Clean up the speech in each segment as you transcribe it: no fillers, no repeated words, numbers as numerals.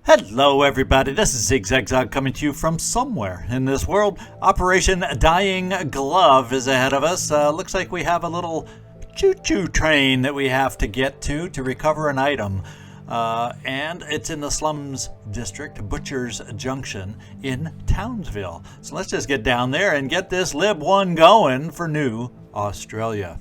Hello everybody, this is ZigZagZog coming to you from somewhere in this world. Operation Dying Glove is ahead of us. Looks like we have a little choo-choo train that we have to get to recover an item. And it's in the Slums District, Butcher's Junction in Townsville. So let's just get down there and get this Lib 1 going for New Australia.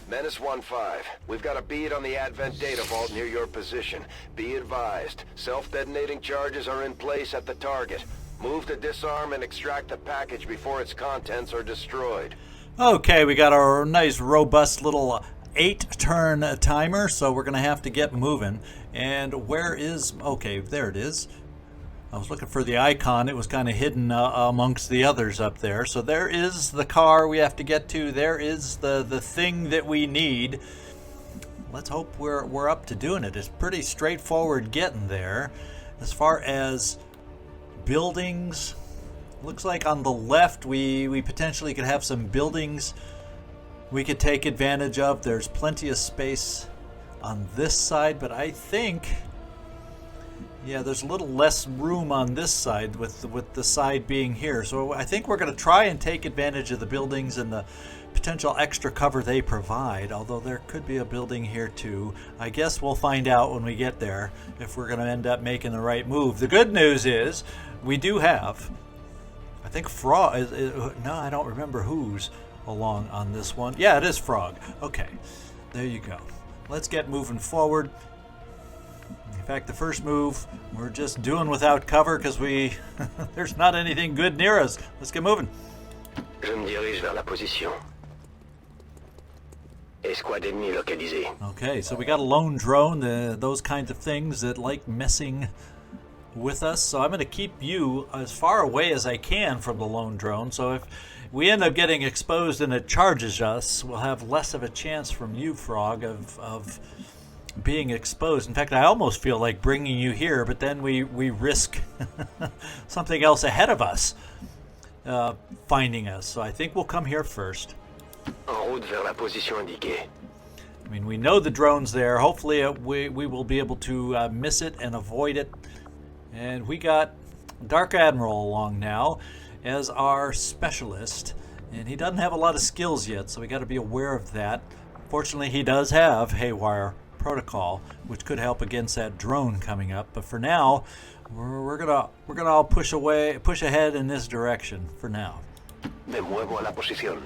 Menace 1-5. We've got a bead on the Advent data vault near your position. Be advised, self-detonating charges are in place at the target. Move to disarm and extract the package before its contents are destroyed. Okay, we got our nice robust little 8-turn timer, so we're going to have to get moving. And where is... okay, there it is. I was looking for the icon. It was kind of hidden amongst the others up there. So there is the car we have to get to. There is the thing that we need. Let's hope we're up to doing it. It's pretty straightforward getting there. As far as buildings, looks like on the left we potentially could have some buildings we could take advantage of. There's plenty of space on this side, but I think... yeah, there's a little less room on this side with the side being here. So I think we're going to try and take advantage of the buildings and the potential extra cover they provide, although there could be a building here too. I guess we'll find out when we get there if we're going to end up making the right move. The good news is we do have, I think Frog, no, I don't remember who's along on this one. Yeah, it is Frog. Okay, there you go. Let's get moving forward. In fact, the first move we're just doing without cover because there's not anything good near us. Let's get moving. Je me dirige vers la position. Escouade ennemie localisée. Okay, so we got a lone drone, those kinds of things that like messing with us. So I'm going to keep you as far away as I can from the lone drone. So if we end up getting exposed and it charges us, we'll have less of a chance from you, Frog, of being exposed. In fact, I almost feel like bringing you here, but then we risk something else ahead of us finding us. So I think we'll come here first. En route vers la position indiquée. I mean, we know the drone's there. Hopefully we will be able to miss it and avoid it. And we got Dark Admiral along now as our specialist. And he doesn't have a lot of skills yet, so we got to be aware of that. Fortunately, he does have Haywire Protocol, which could help against that drone coming up. But for now, we're gonna all push ahead in this direction for now. Me muevo a la posición.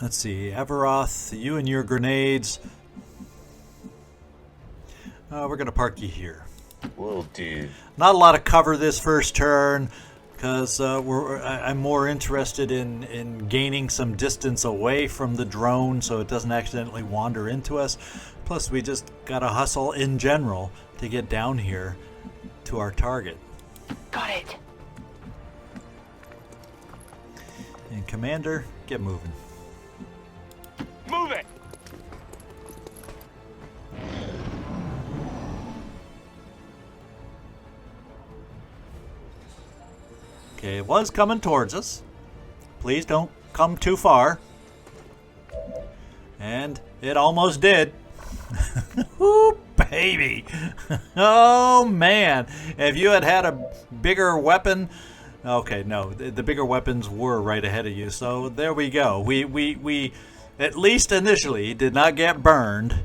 Let's see, Everoth, you and your grenades. We're gonna park you here. Will do. Not a lot of cover this first turn, because I'm more interested in gaining some distance away from the drone so it doesn't accidentally wander into us. Plus, we just gotta hustle in general to get down here to our target. Got it. And Commander, get moving. Move it! Okay, it was coming towards us. Please don't come too far. And it almost did. Ooh, baby. Oh, man. If you had a bigger weapon... okay, no, the bigger weapons were right ahead of you. So there we go. We at least initially did not get burned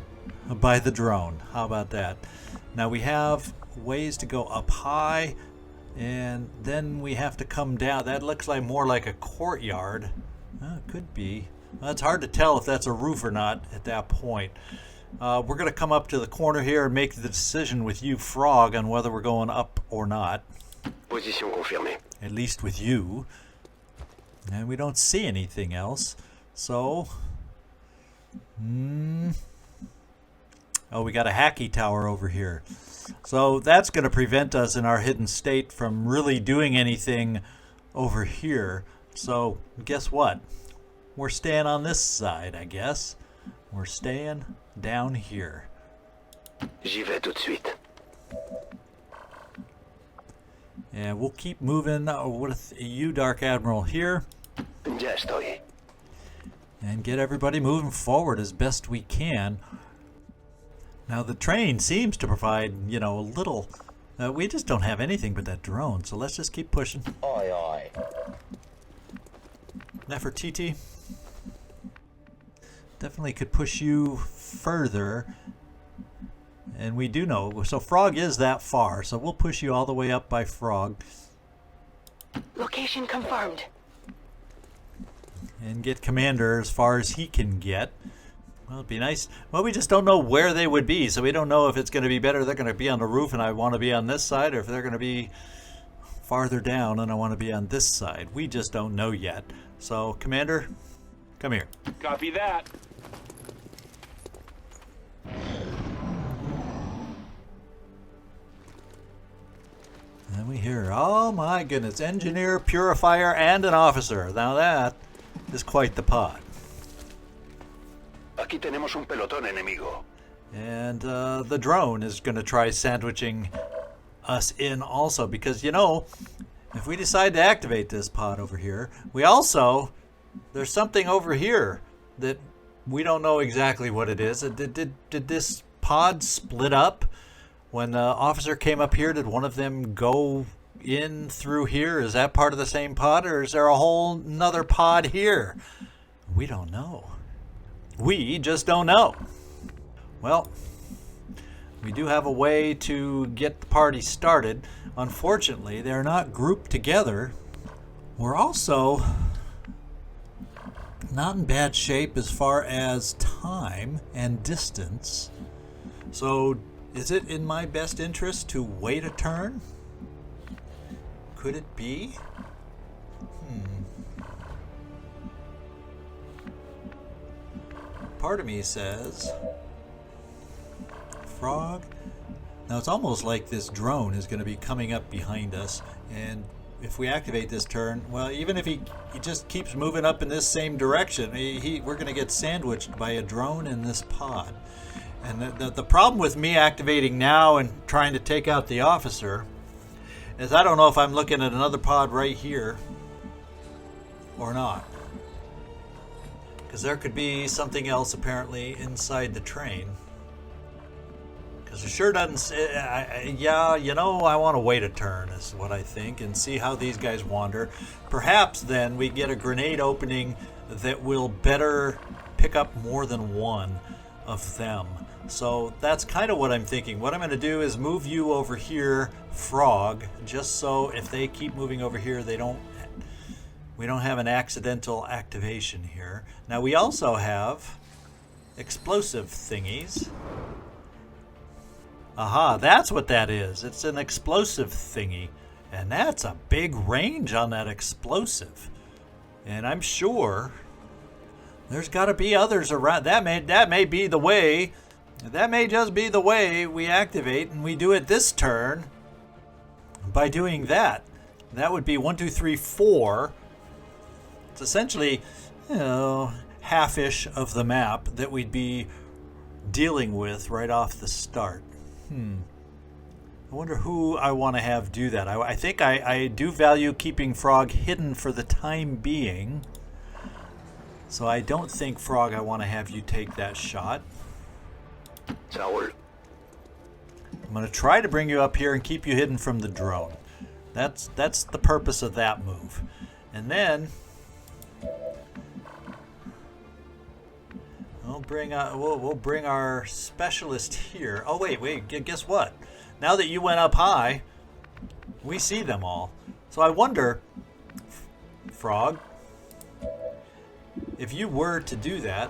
by the drone. How about that? Now we have ways to go up high. And then we have to come down. That looks like more like a courtyard. It could be. It's hard to tell if that's a roof or not at that point. We're going to come up to the corner here and make the decision with you, Frog, on whether we're going up or not. Position confirmée. At least with you. And we don't see anything else. So... oh, we got a hacky tower over here. So that's going to prevent us in our hidden state from really doing anything over here. So guess what? We're staying on this side, I guess. We're staying down here. J'y vais tout de suite. And we'll keep moving with you, Dark Admiral, here. Ya estoy. And get everybody moving forward as best we can. Now the train seems to provide, you know, a little... we just don't have anything but that drone, so let's just keep pushing. Aye, aye. Nefertiti. Definitely could push you further. And we do know, so Frog is that far, so we'll push you all the way up by Frog. Location confirmed. And get Commander as far as he can get. Well, it'd be nice. Well, we just don't know where they would be, so we don't know if it's going to be better. They're going to be on the roof and I want to be on this side, or if they're going to be farther down and I want to be on this side. We just don't know yet. So, Commander, come here. Copy that. And we hear, oh my goodness, engineer, purifier, and an officer. Now that is quite the pod. Aquí tenemos un pelotón enemigo. And the drone is going to try sandwiching us in also, because, you know, if we decide to activate this pod over here, we also, there's something over here that we don't know exactly what it is. Did this pod split up? When the officer came up here, did one of them go in through here? Is that part of the same pod, or is there a whole nother pod here? We don't know. We just don't know. Well, we do have a way to get the party started. Unfortunately, they're not grouped together. We're also not in bad shape as far as time and distance. So, is it in my best interest to wait a turn? Could it be? Part of me says, Frog. Now it's almost like this drone is going to be coming up behind us, and if we activate this turn, well, even if he just keeps moving up in this same direction, we're going to get sandwiched by a drone in this pod. And the problem with me activating now and trying to take out the officer is I don't know if I'm looking at another pod right here or not. Because there could be something else apparently inside the train. Because it sure doesn't... yeah, you know, I want to wait a turn is what I think and see how these guys wander. Perhaps then we get a grenade opening that will better pick up more than one of them. So that's kind of what I'm thinking. What I'm going to do is move you over here, Frog, just so if they keep moving over here, we don't have an accidental activation here. Now we also have explosive thingies. Aha, that's what that is. It's an explosive thingy. And that's a big range on that explosive. And I'm sure there's got to be others around. That may be the way. That may just be the way we activate, and we do it this turn by doing that. That would be 1, 2, 3, 4. It's essentially, you know, half-ish of the map that we'd be dealing with right off the start. I wonder who I want to have do that. I think I do value keeping Frog hidden for the time being. So I don't think, Frog, I want to have you take that shot. Saul. I'm going to try to bring you up here and keep you hidden from the drone. That's the purpose of that move. And then we'll bring our specialist here. Oh wait, guess what? Now that you went up high, we see them all. So I wonder, Frog, if you were to do that,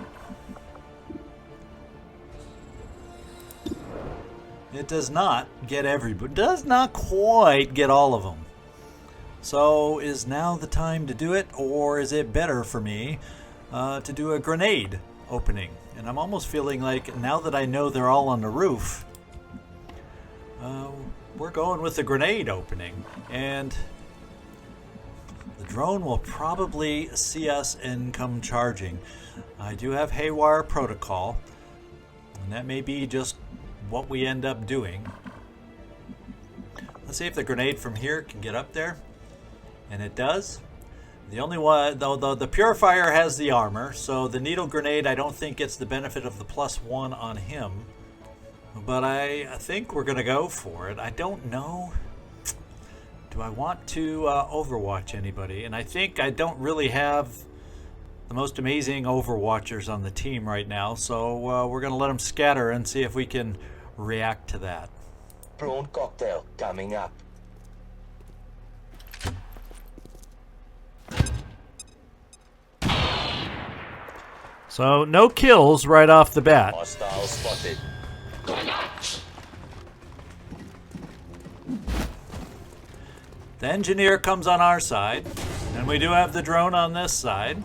it does not get everybody, does not quite get all of them. So is now the time to do it, or is it better for me to do a grenade opening? And I'm almost feeling like now that I know they're all on the roof, we're going with the grenade opening. And the drone will probably see us and come charging. I do have Haywire Protocol, and that may be just what we end up doing. Let's see if the grenade from here can get up there. And it does. The only one, though, the Purifier has the armor, so the needle grenade I don't think gets the benefit of the +1 on him. But I think we're going to go for it. I don't know. Do I want to overwatch anybody? And I think I don't really have the most amazing overwatchers on the team right now, so we're going to let them scatter and see if we can react to that. Prawn cocktail coming up. So no kills right off the bat. Hostile spotted. The engineer comes on our side, and we do have the drone on this side.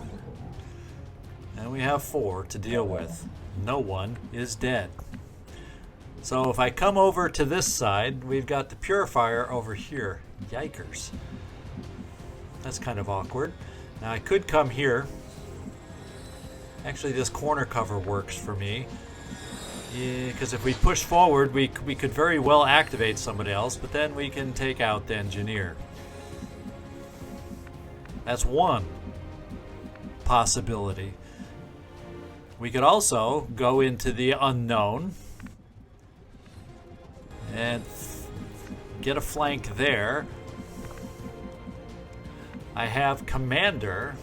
And we have 4 to deal with. No one is dead. So if I come over to this side, we've got the Purifier over here. Yikers. That's kind of awkward. Now I could come here. Actually, this corner cover works for me. Because if we push forward, we could very well activate somebody else, but then we can take out the engineer. That's one possibility. We could also go into the unknown and get a flank there. I have Commander.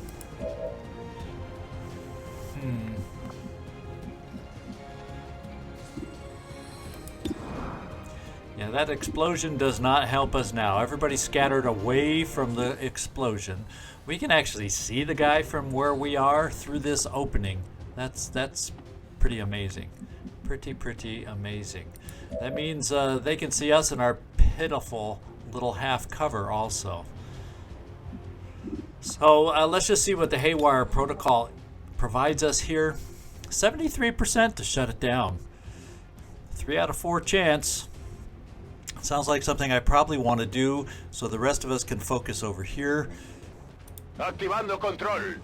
Yeah, that explosion does not help us now. Everybody's scattered away from the explosion. We can actually see the guy from where we are through this opening. That's pretty amazing. Pretty amazing. That means they can see us in our pitiful little half cover also. So let's just see what the Haywire protocol provides us here. 73% to shut it down. 3 out of 4 chance. Sounds like something I probably want to do so the rest of us can focus over here. Activando control.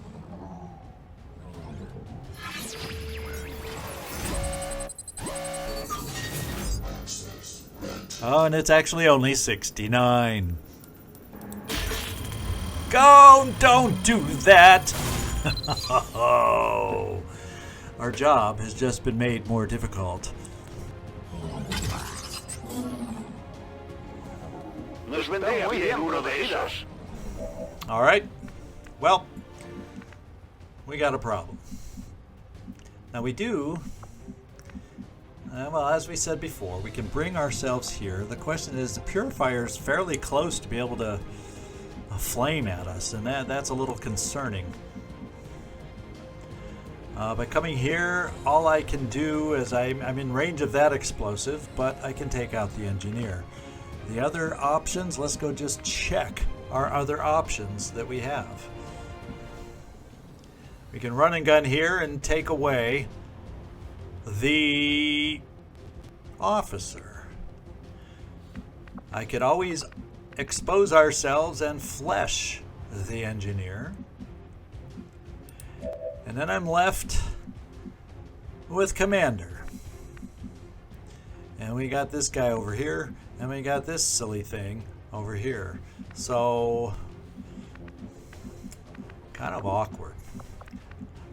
Oh, and it's actually only 69. Go! Don't do that! Oh, our job has just been made more difficult. Nos vendría bien uno de esos. All right. Well, we got a problem. Now we do. Well, as we said before, we can bring ourselves here. The question is, the Purifier is fairly close to be able to flame at us, and that's a little concerning. By coming here, all I can do is I'm in range of that explosive, but I can take out the engineer. The other options, let's go just check our other options that we have. We can run and gun here and take away the officer. I could always expose ourselves and flesh the engineer. And then I'm left with Commander. And we got this guy over here, and we got this silly thing over here. So, kind of awkward.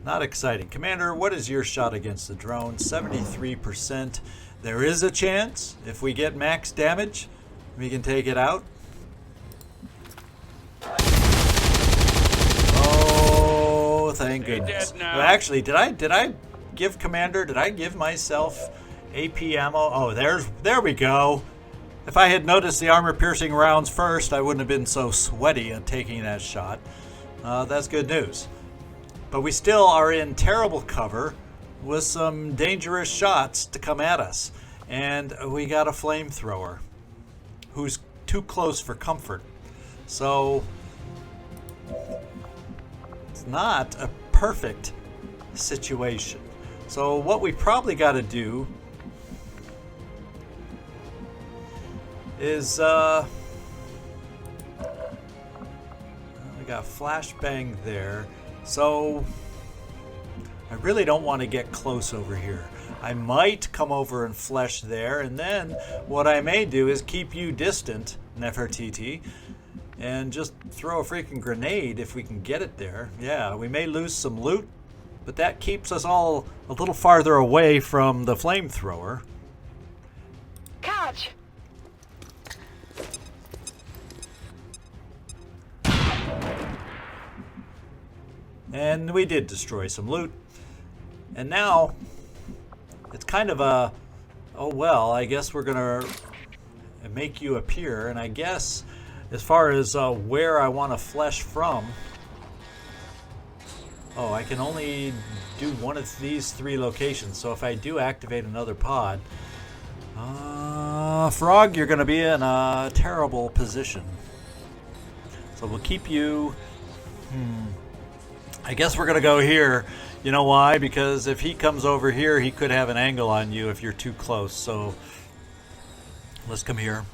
Not exciting. Commander, what is your shot against the drone? 73%. There is a chance, if we get max damage, we can take it out. Oh, thank goodness. Well, actually, did I give Commander, did I give myself AP ammo? Oh, there we go. If I had noticed the armor-piercing rounds first, I wouldn't have been so sweaty at taking that shot. That's good news. But we still are in terrible cover with some dangerous shots to come at us. And we got a flamethrower who's too close for comfort. So it's not a perfect situation. So what we probably got to do is we got flashbang there. So I really don't want to get close over here. I might come over and flesh there, and then what I may do is keep you distant, Nefertiti and just throw a freaking grenade if we can get it there. Yeah, we may lose some loot, but that keeps us all a little farther away from the flamethrower. Catch! And we did destroy some loot. And now it's kind of a, oh well, I guess we're gonna make you appear. And I guess as far as where I want to flesh from, oh, I can only do one of these 3 locations. So if I do activate another pod, Frog, you're gonna be in a terrible position. So we'll keep you. I guess we're gonna go here. You know why? Because if he comes over here, he could have an angle on you if you're too close. So let's come here.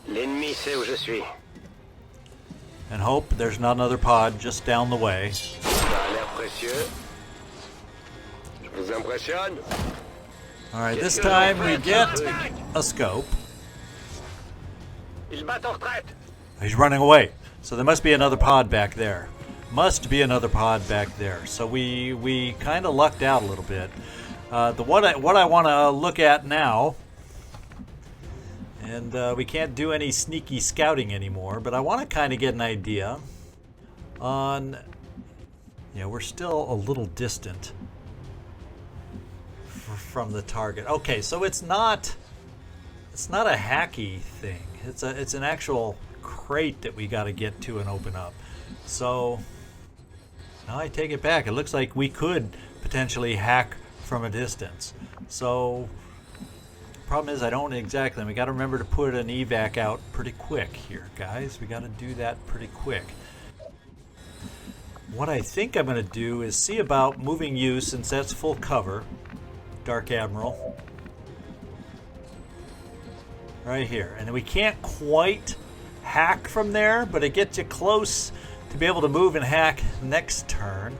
L'ennemi sait où je suis. And hope there's not another pod just down the way. Ça a l'air précieux. Je vous impressionne. Alright, this time we get a scope. Ils battent en retraite. He's running away. So there must be another pod back there. Must be another pod back there. So we kind of lucked out a little bit. What I want to look at now, and we can't do any sneaky scouting anymore, but I want to kind of get an idea on. Yeah, we're still a little distant from the target. Okay, so it's not a hacky thing. It's an actual crate that we got to get to and open up. So now I take it back. It looks like we could potentially hack from a distance. So problem is I don't exactly. We got to remember to put an evac out pretty quick here, guys. We got to do that pretty quick. What I think I'm going to do is see about moving you, since that's full cover, Dark Admiral, right here. And we can't quite hack from there, but it gets you close to be able to move and hack next turn.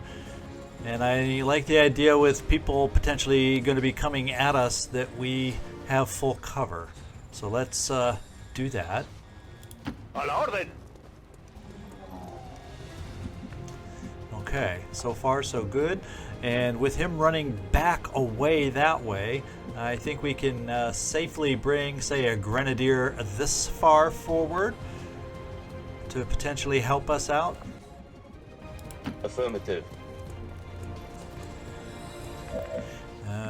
And I like the idea with people potentially going to be coming at us that we have full cover. So let's do that. A la orden. Okay, so far so good. And with him running back away that way, I think we can safely bring, say, a grenadier this far forward to potentially help us out. Affirmative.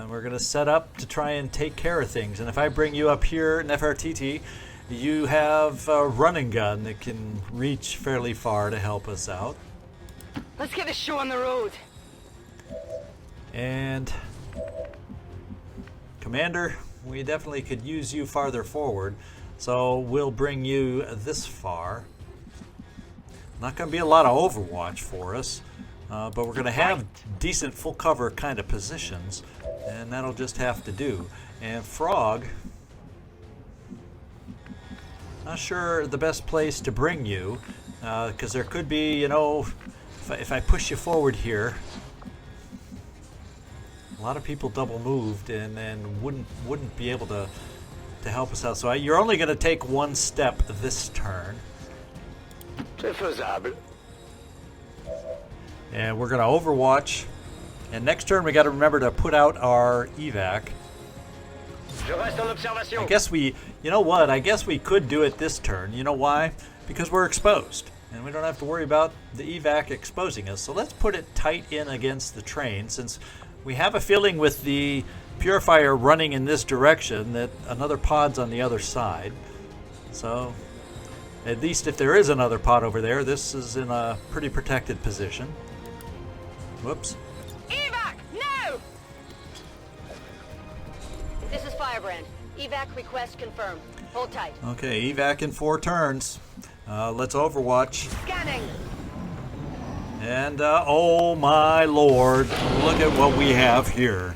We're going to set up to try and take care of things. And if I bring you up here, Nefertiti, you have a running gun that can reach fairly far to help us out. Let's get this show on the road. And Commander, we definitely could use you farther forward. So we'll bring you this far. Not going to be a lot of Overwatch for us, but we're going to have decent full cover kind of positions, and that'll just have to do. And Frog, not sure the best place to bring you, because there could be, you know, if I push you forward here, a lot of people double moved and wouldn't be able to help us out. So you're only going to take one step this turn. C'est faisable. And we're going to Overwatch. And next turn we got to remember to put out our evac. Je reste en observation. I guess you know what? I guess we could do it this turn. You know why? Because we're exposed. And we don't have to worry about the evac exposing us. So let's put it tight in against the train, since we have a feeling with the purifier running in this direction that another pod's on the other side. So at least if there is another pod over there, this is in a pretty protected position. Whoops. Evac, no! This is Firebrand. Evac request confirmed. Hold tight. Okay, evac in 4 turns. Let's Overwatch. Scanning. And, oh my lord, look at what we have here.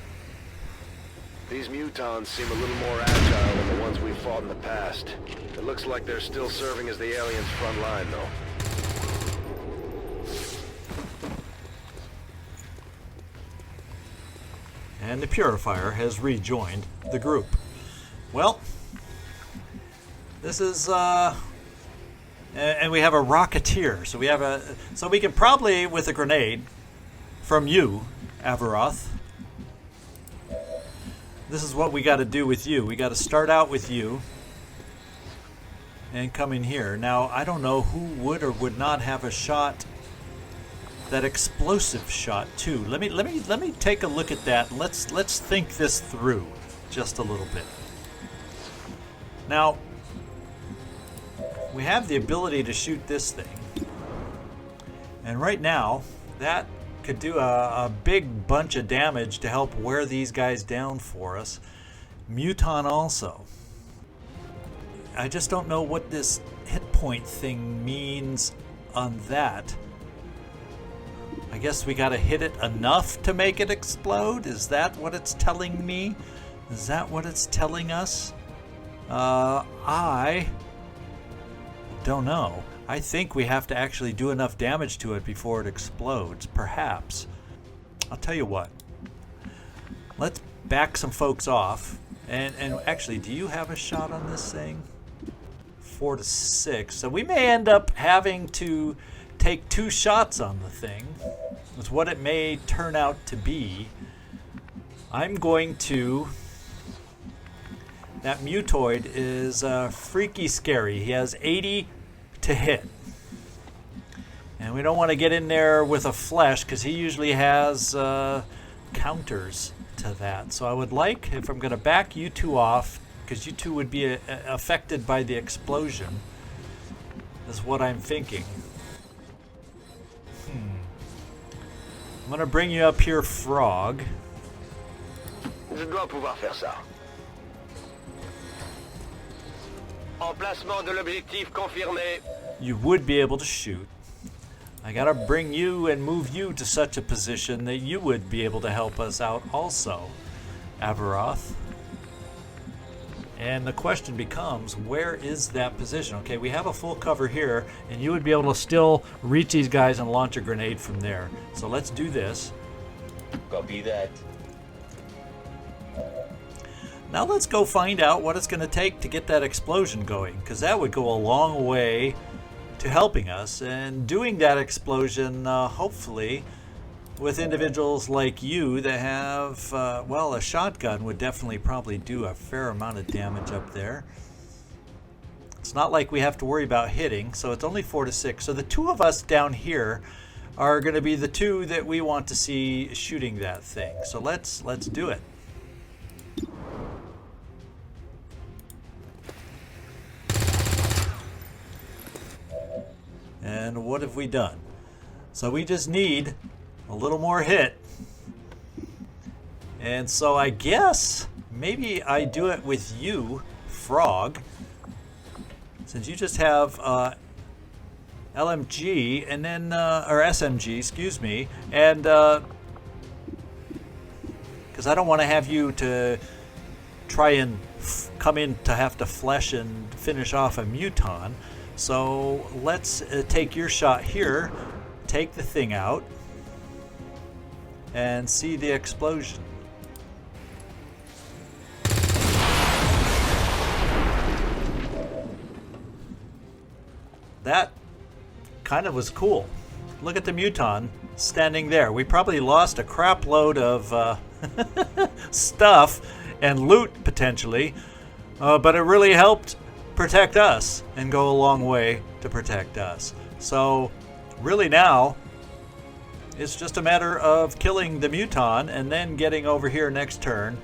These mutons seem a little more agile than the ones we fought in the past. It looks like they're still serving as the aliens' front line, though. And the purifier has rejoined the group. Well, This is and we have a rocketeer, so we can probably, with a grenade from you, Averoth. This is what we got to do with you. We got to start out with you and come in here. Now, I don't know who would or would not have a shot, that explosive shot too. Let me take a look at that. Let's think this through just a little bit. Now, we have the ability to shoot this thing, and right now that could do a big bunch of damage to help wear these guys down for us. Muton also. I just don't know what this hit point thing means on that. I guess we gotta hit it enough to make it explode? Is that what it's telling me? Is that what it's telling us? I don't know. I think we have to actually do enough damage to it before it explodes, perhaps. I'll tell you what. Let's back some folks off. And actually, do you have a shot on this thing? 4 to 6. So we may end up having to take 2 shots on the thing. With what it may turn out to be. I'm going to... That mutoid is freaky scary. He has 80 to hit. And we don't want to get in there with a flesh because he usually has counters to that. So I would like, if I'm going to back you two off, because you two would be affected by the explosion, is what I'm thinking. I'm going to bring you up here, Frog. Je dois pouvoir faire ça. Emplacement de l'objectif confirmé. You would be able to shoot. I gotta bring you and move you to such a position that you would be able to help us out also, Averoth. And the question becomes, where is that position? Okay, we have a full cover here, and you would be able to still reach these guys and launch a grenade from there. So let's do this. Copy that. Now let's go find out what it's going to take to get that explosion going, because that would go a long way to helping us. And doing that explosion, hopefully, with individuals like you that have, well, a shotgun would definitely probably do a fair amount of damage up there. It's not like we have to worry about hitting, so it's only 4 to 6. So the 2 of us down here are going to be the 2 that we want to see shooting that thing. So let's do it. And what have we done? So we just need a little more hit. And so I guess maybe I do it with you, Frog. Since you just have LMG and then, or SMG, excuse me. And, because I don't want to have you to try and come in to have to flesh and finish off a Muton. So let's take your shot here, take the thing out, and see the explosion. That kind of was cool. Look at the Muton standing there. We probably lost a crap load of stuff and loot potentially, but it really helped protect us and go a long way to protect us. So really now it's just a matter of killing the Muton and then getting over here next turn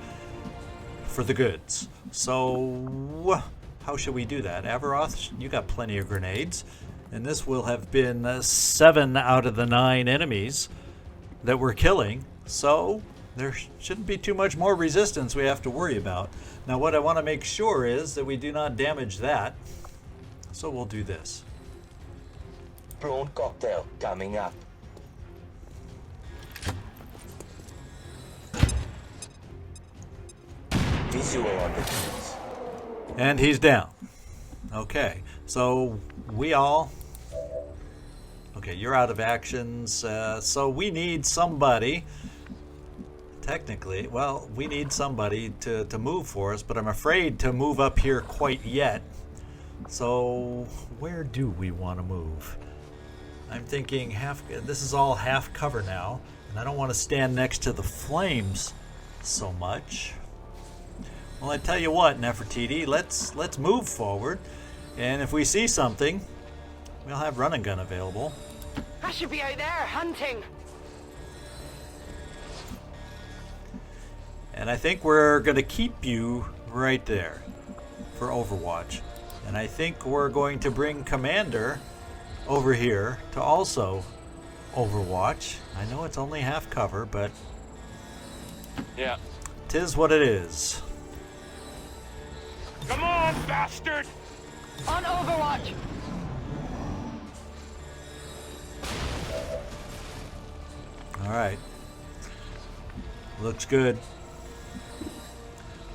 for the goods. So how should we do that? Averoth, you got plenty of grenades, and this will have been 7 out of the 9 enemies that we're killing, so there shouldn't be too much more resistance we have to worry about. Now what I want to make sure is that we do not damage that, so we'll do this. Prawn cocktail coming up. Visual on the keys. And he's down. Okay, so we all... Okay, you're out of actions, so we need somebody... Technically, well, we need somebody to move for us, but I'm afraid to move up here quite yet. So where do we want to move? I'm thinking this is all half cover now, and I don't want to stand next to the flames so much. Well, I tell you what, Nefertiti, let's move forward, and if we see something, we'll have run and gun available. I should be out there hunting. And I think we're going to keep you right there for Overwatch. And I think we're going to bring Commander over here to also Overwatch. I know it's only half cover, but Yeah. 'tis what it is. Come on, bastard! On Overwatch. All right. Looks good.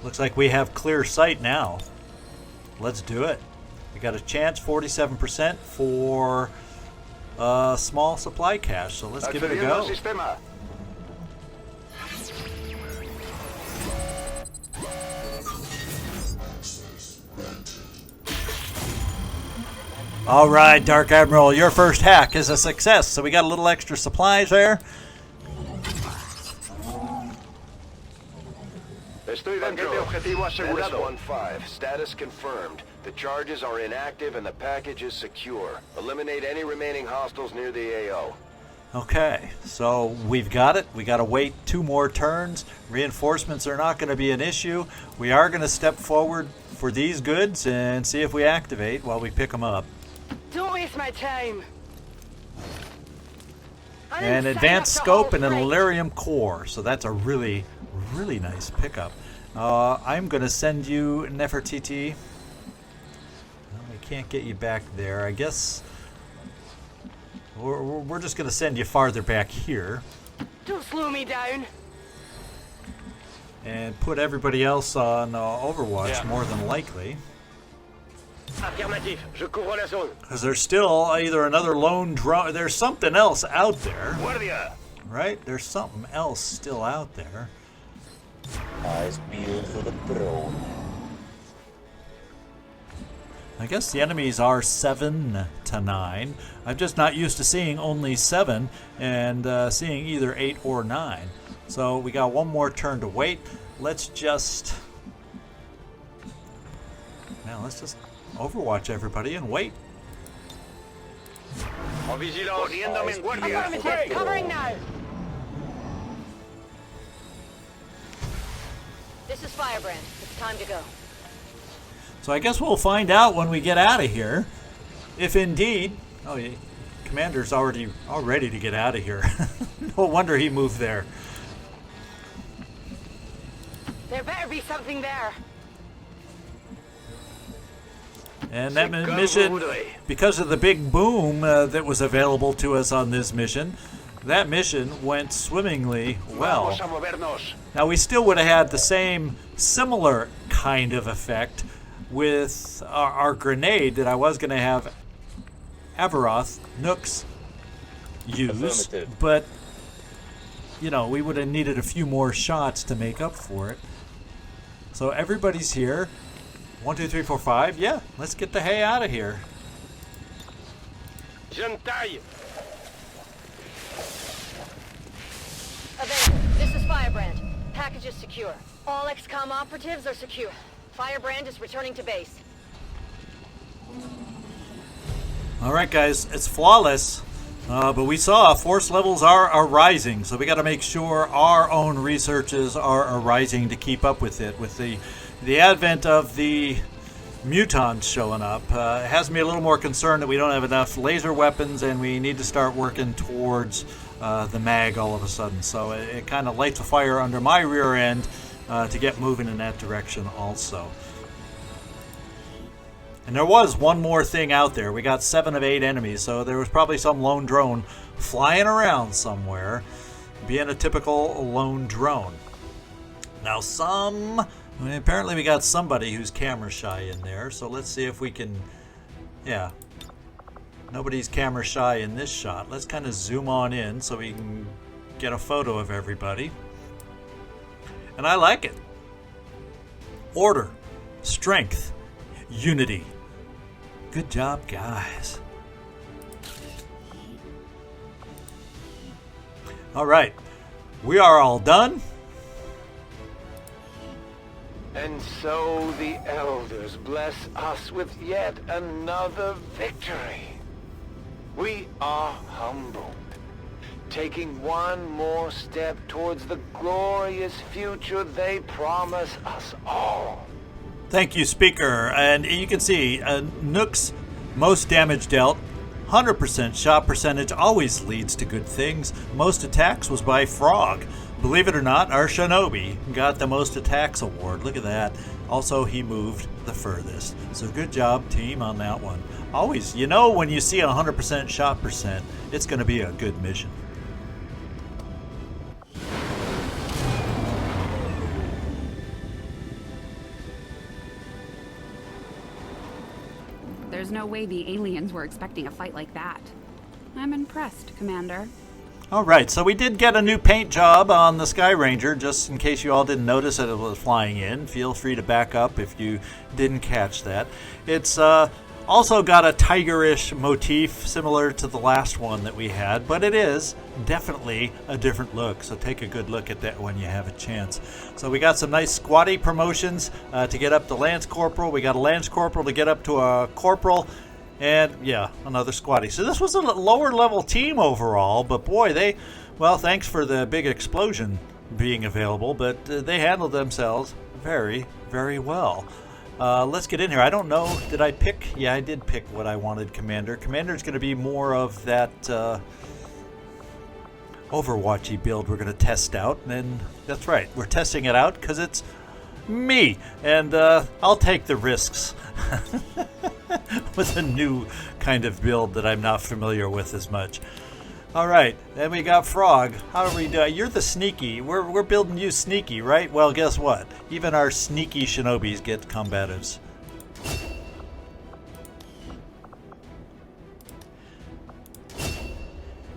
Looks like we have clear sight now. Let's do it. We got a chance, 47% for small supply cache, so let's give it a go. Sistema. All right, Dark Admiral, your first hack is a success. So we got a little extra supplies there. Estoy dentro. Objetivo asegurado. Menace 1-5. Status confirmed. The charges are inactive and the package is secure. Eliminate any remaining hostiles near the AO. Okay, so we've got it. We got to wait 2 more turns. Reinforcements are not going to be an issue. We are going to step forward for these goods and see if we activate while we pick them up. Don't waste my time. An advanced scope and an Illyrium core. So that's a really, really nice pickup. I'm going to send you Nefertiti. Well, we can't get you back there. I guess we're just going to send you farther back here. Don't slow me down. And put everybody else on Overwatch, more than likely. Affirmative. Je couvre la zone. Because there's still either another lone drone. There's something else out there. Guardia. Right? There's something else still out there. Eyes peeled for the drone. I guess the enemies are 7 to 9. I'm just not used to seeing only 7 and seeing either 8 or 9. So we got one more turn to wait. Let's just Overwatch everybody and wait. Affirmative. Covering now. This is Firebrand. It's time to go. So I guess we'll find out when we get out of here. If indeed... Oh, yeah, Commander's already all ready to get out of here. No wonder he moved there. There better be something there. And that mission, because of the big boom that was available to us on this mission, that mission went swimmingly well. Now, we still would have had the same similar kind of effect with our grenade that I was going to have Avaroth Nooks use, but, you know, we would have needed a few more shots to make up for it. So everybody's here. 1, 2, 3, 4, 5. Yeah, let's get the hay out of here. Avenger, this is Firebrand. Package is secure. All XCom operatives are secure. Firebrand is returning to base. All right, guys, it's flawless. But we saw force levels are rising, so we got to make sure our own researches are rising to keep up with it. With the advent of the mutants showing up, it has me a little more concerned that we don't have enough laser weapons, and we need to start working towards the mag all of a sudden. So it kind of lights a fire under my rear end to get moving in that direction also. And there was one more thing out there. We got 7 of 8 enemies, so there was probably some lone drone flying around somewhere, being a typical lone drone. Now apparently we got somebody who's camera shy in there, so let's see if we can, yeah. Nobody's camera shy in this shot. Let's kind of zoom on in so we can get a photo of everybody. And I like it. Order, strength, unity. Good job, guys. All right, we are all done. And so the elders bless us with yet another victory. We are humbled, taking one more step towards the glorious future they promise us all. Thank you, Speaker. And you can see Nook's most damage dealt, 100% shot percentage always leads to good things. Most attacks was by Frog. Believe it or not, our Shinobi got the most attacks award. Look at that. Also, he moved the furthest. So good job, team, on that one. Always, you know, when you see 100% shot percent, it's going to be a good mission. There's no way the aliens were expecting a fight like that. I'm impressed, Commander. All right, so we did get a new paint job on the Sky Ranger, just in case you all didn't notice that it was flying in. Feel free to back up if you didn't catch that. It's also got a tigerish motif similar to the last one that we had, but it is definitely a different look, so take a good look at that when you have a chance. So we got some nice squatty promotions to get up to Lance Corporal. We got a Lance Corporal to get up to a Corporal. And, yeah, another squatty. So this was a lower level team overall, but boy, well, thanks for the big explosion being available, but they handled themselves very, very well. Let's get in here. I don't know, did I pick? Yeah, I did pick what I wanted, Commander. Commander's going to be more of that Overwatchy build we're going to test out, and that's right, we're testing it out because it's me, and I'll take the risks with a new kind of build that I'm not familiar with as much. All right, then we got Frog. How do we do? You're the sneaky. We're building you sneaky, right? Well, guess what? Even our sneaky shinobis get combatives.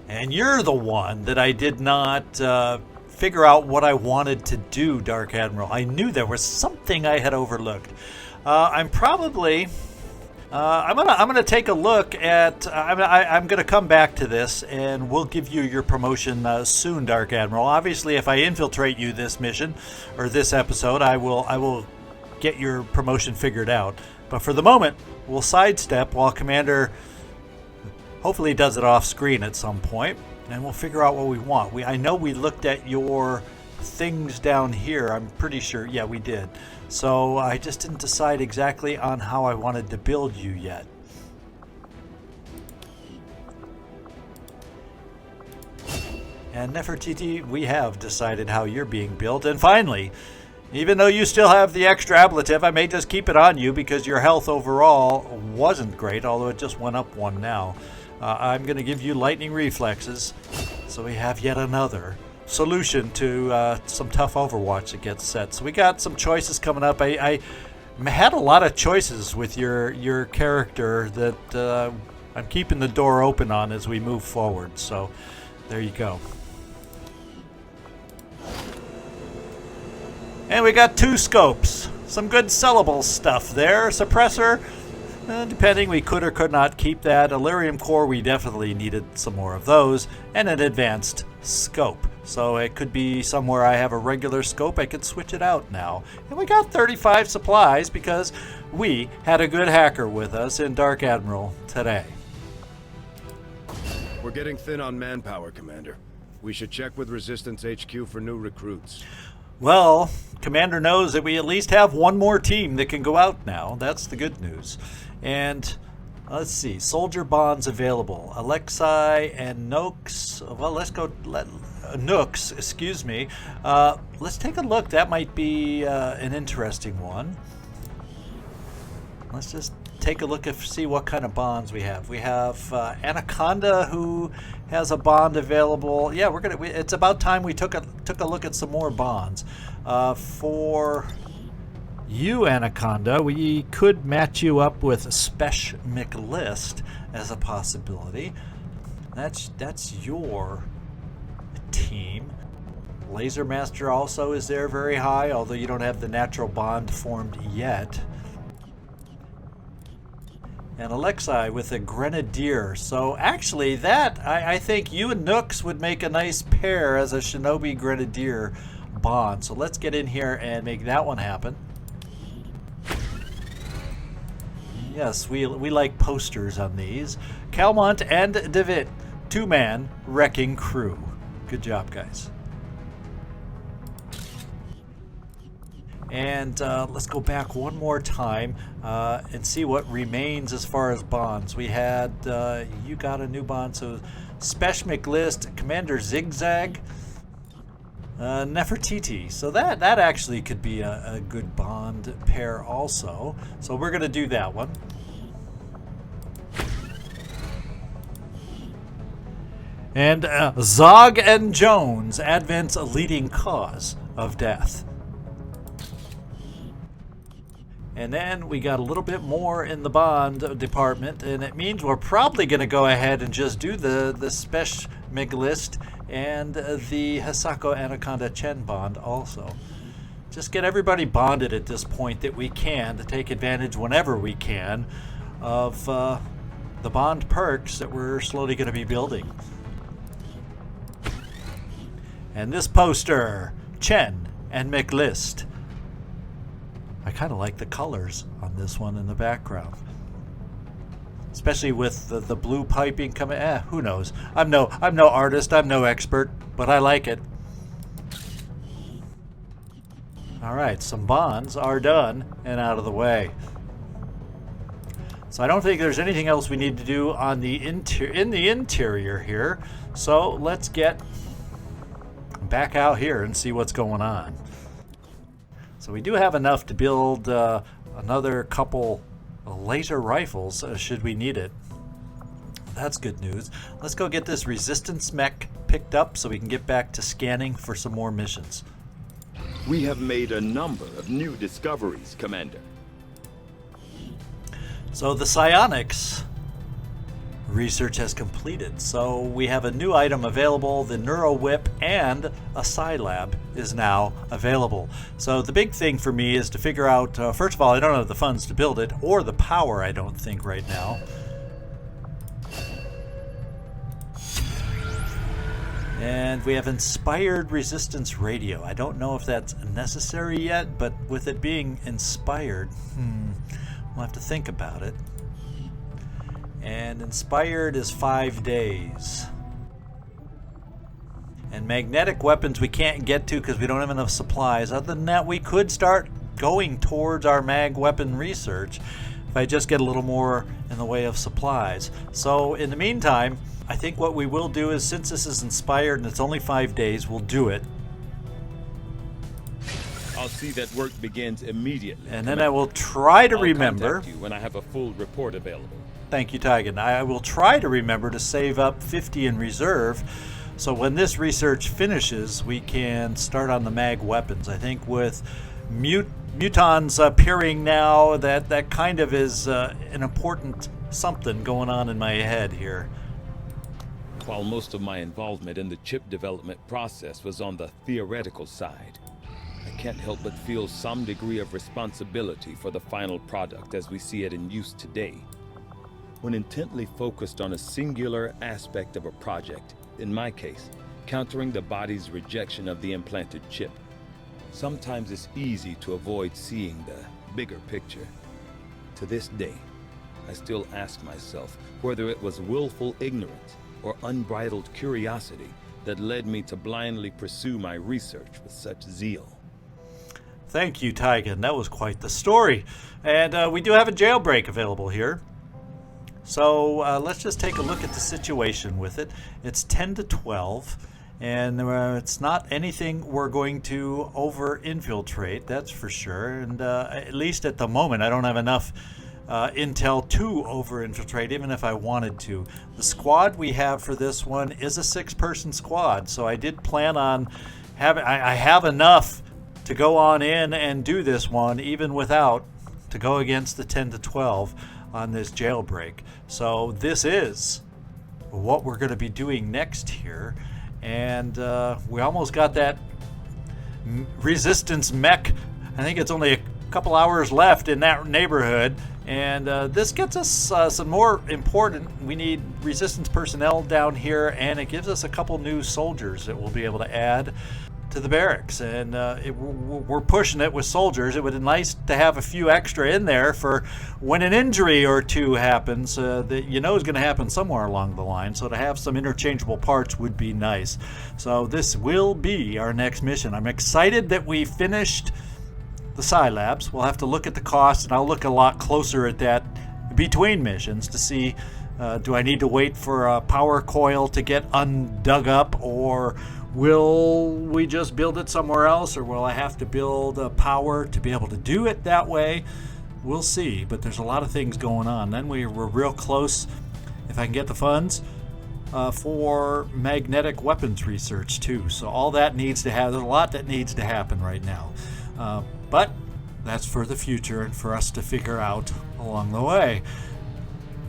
And you're the one that I did not figure out what I wanted to do, Dark Admiral. I knew there was something I had overlooked. I'm probably I'm gonna take a look at. I'm gonna come back to this, and we'll give you your promotion soon, Dark Admiral. Obviously, if I infiltrate you this mission or this episode, I will get your promotion figured out. But for the moment, we'll sidestep while Commander hopefully does it off screen at some point, and we'll figure out what we want. I know we looked at your things down here. I'm pretty sure. Yeah, we did. So I just didn't decide exactly on how I wanted to build you yet. And Nefertiti, we have decided how you're being built. And finally, even though you still have the extra ablative, I may just keep it on you because your health overall wasn't great, although it just went up one now. I'm going to give you lightning reflexes, so we have yet another solution to some tough Overwatch that gets set. So we got some choices coming up. I had a lot of choices with your character that I'm keeping the door open on as we move forward. So there you go. And we got 2 scopes. Some good sellable stuff there. Suppressor, depending, we could or could not keep that. Illyrium core, we definitely needed some more of those. And an advanced scope. So it could be somewhere I have a regular scope, I could switch it out now. And we got 35 supplies because we had a good hacker with us in Dark Admiral today. We're getting thin on manpower, Commander. We should check with Resistance HQ for new recruits. Well, Commander knows that we at least have one more team that can go out now. That's the good news. And let's see, soldier bonds available. Alexei and Nooks. Well, let's go. Nooks, excuse me. Let's take a look. That might be an interesting one. Let's just take a look and see what kind of bonds we have. We have Anaconda, who has a bond available. Yeah, it's about time we took a look at some more bonds. For you, Anaconda, we could match you up with Special McList as a possibility. That's your team. Laser Master also is there very high, although you don't have the natural bond formed yet. and Alexei with a Grenadier. So actually that, I think you and Nooks would make a nice pair as a Shinobi Grenadier bond. So let's get in here and make that one happen. Yes, we like posters on these. Calmont and DeWitt, 2-man wrecking crew. Good job, guys. And let's go back one more time and see what remains as far as bonds. We had, you got a new bond, so Speshmik list, Commander ZigZag, Nefertiti. So that actually could be a good bond pair also. So we're going to do that one. And Zog and Jones, Advent's leading cause of death. And then we got a little bit more in the bond department, and it means we're probably going to go ahead and just do the Speshmig list and the Hisako Anaconda Chen bond also. Just get everybody bonded at this point that we can to take advantage whenever we can of the bond perks that we're slowly going to be building. And this poster, Chen and McList. I kind of like the colors on this one in the background, especially with the blue piping coming. Who knows? I'm no artist. I'm no expert, but I like it. All right, some bonds are done and out of the way. So I don't think there's anything else we need to do on the interior here. So let's get back out here and see what's going on. So we do have enough to build another couple laser rifles should we need it. That's good news. Let's go get this resistance mech picked up so we can get back to scanning for some more missions. We have made a number of new discoveries, Commander. So the psionics research has completed. So we have a new item available. The Neuro Whip and a Scilab is now available. So the big thing for me is to figure out, first of all, I don't have the funds to build it, or the power, I don't think, right now. And we have Inspired Resistance Radio. I don't know if that's necessary yet, but with it being inspired, we'll have to think about it. And inspired is 5 days. And magnetic weapons we can't get to because we don't have enough supplies. Other than that, we could start going towards our mag weapon research if I just get a little more in the way of supplies. So in the meantime, I think what we will do is, since this is inspired and it's only 5 days, we'll do it. I'll see that work begins immediately. And then I will try to I'll remember. contact you when I have a full report available. Thank you, Tygan. I will try to remember to save up 50 in reserve, so when this research finishes, we can start on the mag weapons. I think with mutons appearing now, that kind of is an important something going on in my head here. While most of my involvement in the chip development process was on the theoretical side, I can't help but feel some degree of responsibility for the final product as we see it in use today. When intently focused on a singular aspect of a project, in my case, countering the body's rejection of the implanted chip, sometimes it's easy to avoid seeing the bigger picture. To this day, I still ask myself whether it was willful ignorance or unbridled curiosity that led me to blindly pursue my research with such zeal. Thank you, Tygan. That was quite the story. And we do have a jailbreak available here. So let's just take a look at the situation with it. It's 10 to 12, and it's not anything we're going to over-infiltrate, that's for sure. And at least at the moment, I don't have enough intel to over-infiltrate, even if I wanted to. The squad we have for this one is a 6-person squad, so I did plan on having... I have enough to go on in and do this one, even without, to go against the 10 to 12 on this jailbreak. So this is what we're going to be doing next here, and we almost got that resistance mech. I think it's only couple hours left in that neighborhood, and this gets us some more important. We need resistance personnel down here, and it gives us a couple new soldiers that we'll be able to add to the barracks, and we're pushing it with soldiers. It would be nice to have a few extra in there for when an injury or two happens that you know is going to happen somewhere along the line. So to have some interchangeable parts would be nice. So this will be our next mission. I'm excited that we finished the Psi Labs. We'll have to look at the cost, and I'll look a lot closer at that between missions to see do I need to wait for a power coil to get undug up, or will we just build it somewhere else, or will I have to build a power to be able to do it that way? We'll see, but there's a lot of things going on. Then we're real close, if I can get the funds, for magnetic weapons research too. So all that needs to have, there's a lot that needs to happen right now. But that's for the future and for us to figure out along the way.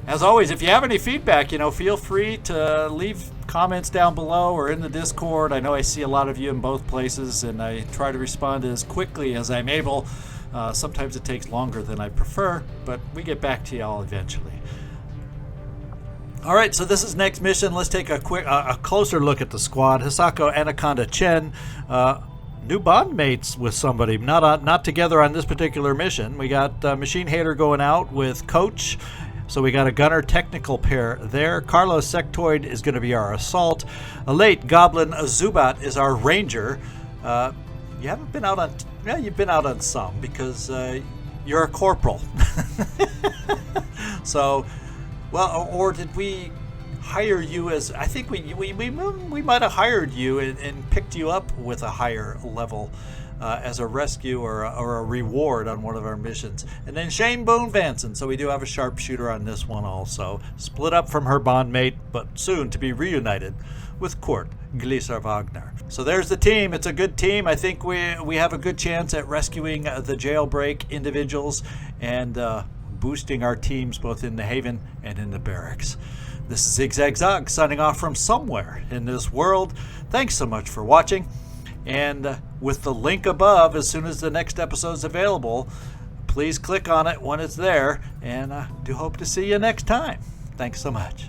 As always, if you have any feedback, feel free to leave comments down below or in the Discord. I know I see a lot of you in both places, and I try to respond as quickly as I'm able. Sometimes it takes longer than I prefer, but we get back to y'all eventually. All right, so this is next mission. Let's take a closer look at the squad. Hisako, Anaconda, Chen, new bond mates with somebody, not together on this particular mission. We got Machine Hater going out with Coach. So we got a gunner technical pair there. Carlos Sectoid is going to be our assault. Late Goblin Zubat is our ranger. You haven't been out on... Yeah, you've been out on some because you're a corporal. So, well, or did we hire you as... I think we might have hired you and picked you up with a higher level as a rescue or a reward on one of our missions. And then Shane Boone Vanson. So we do have a sharpshooter on this one also. Split up from her bondmate, but soon to be reunited with Kurt Glisar Wagner. So there's the team. It's a good team. I think we have a good chance at rescuing the jailbreak individuals and boosting our teams both in the Haven and in the barracks. This is ZigZagZog signing off from somewhere in this world. Thanks so much for watching. And with the link above, as soon as the next episode is available, please click on it when it's there. And I do hope to see you next time. Thanks so much.